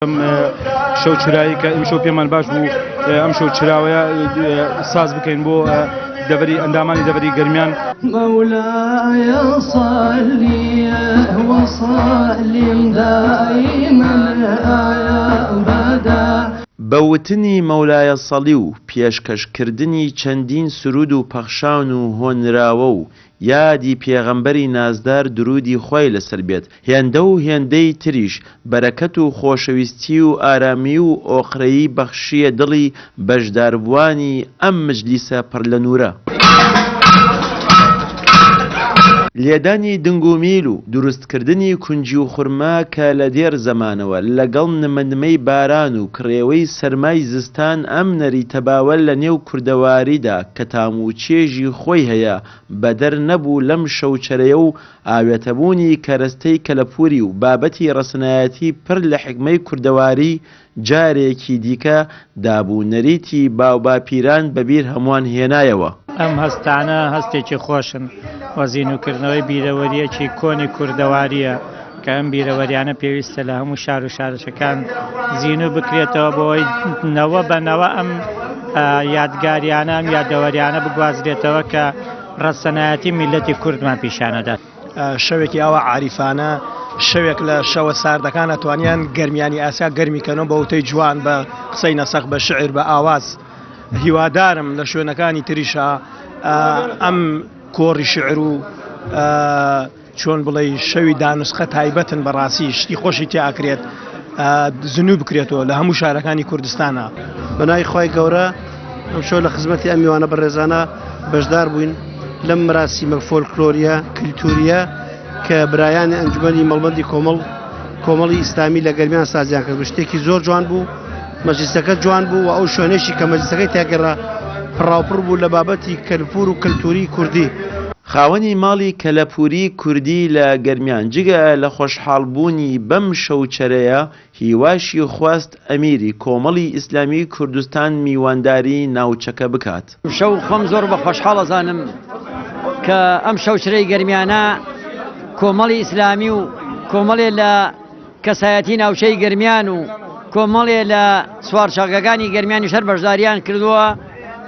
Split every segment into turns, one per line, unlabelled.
شەو چرایی کە ئەم شەو پێمان باش بوو ئەم شەو چراوەیە ساز بکەین بۆ دەبەری ئەندامانی دەبەری گەرمیان.
مولاي صل وسلم دائما أبدا.
بەوتنی مەولایە سەڵی و پێشکەشکردنی چەندین سرود و پەخشان و هۆنراوە و یادی پێغەمبەری نازدار درودی خۆی لەسەر بێت. هێندە و هێندەی تریش بەرەکەت و خۆشەویستی و ئارامی و ئۆقرەیی بەخشیە دڵی بەشداربووانی ئەم مجلیسە پڕ لە نورە. لێدانی دنگ و میل و دروستکردنی کونجی و خورما کە لە دێر زەمانەوە لەگەڵ نمەنمەی باران و کڕێوەی سەرمای زستان ئەم نەری تەباوەل لە نێو کوردەواریدا کە تام و چێژی خۆی هەیە بەدەر نەبوو لەم شەوچەرەیە و ئاوێتەبوونی کەرەستەی کەلەپوری و بابەتی ڕەسەنایەتی پڕ لە حکمەی کوردەواری جارێکی دیکە دابوو نەریتی باوباپیران بەبیر هەمووان هێنایەوە.
ئەم هەستانە هەستێکی خۆشن وەزینوکردنەوەی بیرەوەریەکی کۆنی کوردەواریە کە ئەم بیرەوەریانە پێویستە لە هەموو شار و شارەچەکان زیینو بکرێتەوە بۆی نەوە بەنەوە ئەم یادگاریانە ئەم یادەوەریانە بگوازرێتەوە کە ڕەسەنایەتی میلەتی کوردمان پیشانەدات.
شەوێکی ئەوە عاریفانە، شەوێک لە شەوە ساردەکان ئەتوانیان گەرمیانی ئاسیا گەرمیکەنەوە بە وتەی جوان بە قسەی نەسەخ بە شعر بە ئاواز. هیوادارم لە شوێنەکانی تریشە ئەم کۆڕی شعر و چۆن بڵێ شەوی دانوسخە تایبەتن بەڕاستی شتی خۆشی تیاکرێت زنوو بکرێتەوە لە هەموو شارەکانی کوردستانە.
بەنای خی گەورە ئەم شەو لە خزمەتی ئەم میوانە بەڕێزانە بەشدار بووین لەم مراسیمە فۆلکلۆریە کللتوریە کە برایانی ئەنجومەنی مەڵبەندی کۆمەڵی ئیسلامی لە گەرمیان سازیان کرد. شتێکی زۆر جوان بوو، مەجلیسەکە جوان بوو و ئەو شوێنێکی کە مەجلیسەکەی تاگەڕا پڕاوپڕ بوو لە بابەتی کەلپور و کللتوری کوردی.
خاوەنی ماڵی کەلەپوری کوردی لە گەرمیان جگە لە خۆشحاڵبوونی بەم شەوچەرەیە هیواشی خواست ئەمیری کۆمەڵی ئیسلامی کوردستان میوانداری ناوچەکە بکات.
شەو خۆم زۆر بە خۆشحاڵەزانم کە ئەم شەوچرەی گەرمیانە کۆمەڵی ئیسلامی و کۆمەڵێ لە کەسایەتی ناوچەی گەرمیان و کۆمەڵێ لە سوارچاکەکانی گەرمیانی شەر بەشداریان کردووە.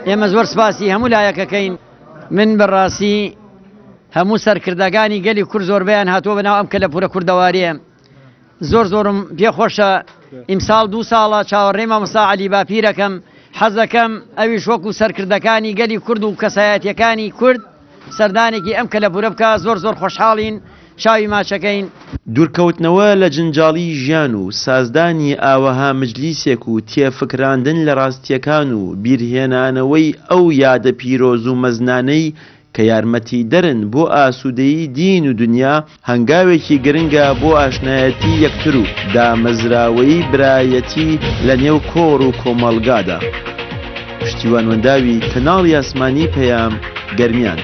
ئێمە زۆر سپاسی هەموو لایەکەکەین. من بەڕاستی هەموو سەرکردەکانی گەلی کورد زۆربیان هاتووە بەناو ئەم کەلەپورە کوردەواریە. زۆرم پێخۆشە ئیمساڵ 2 ساڵە چاوەڕێی مامۆستا عەلی باپیرەکەم حەزەکەم ئەویش وەکو سەرکردەکانی گەلی کورد و کەسایەتیەکانی کورد سەردانێکی ئەم کەلەپورە بکە. زۆر خۆشحاڵین شاوی ماچەکەین.
دوورکەوتنەوە لە جنجاڵی ژیان و سازدانی ئاوەها مجلیسێک و تێفکراندن لە ڕاستیەکان و بیرهێنانەوەی ئەو یادە پیرۆز و مەزنانەی کە یارمەتی دەرن بۆ ئاسوودەیی دین و دنیا هەنگاوێکی گرنگە بۆ ئاشنایەتی یەکتر و دامەزراوەی برایەتی لە نێو کۆڕ و کۆمەڵگادا. پشتیوانوەنداوی کەناڵی ئاسمانی پەیام گەرمیان.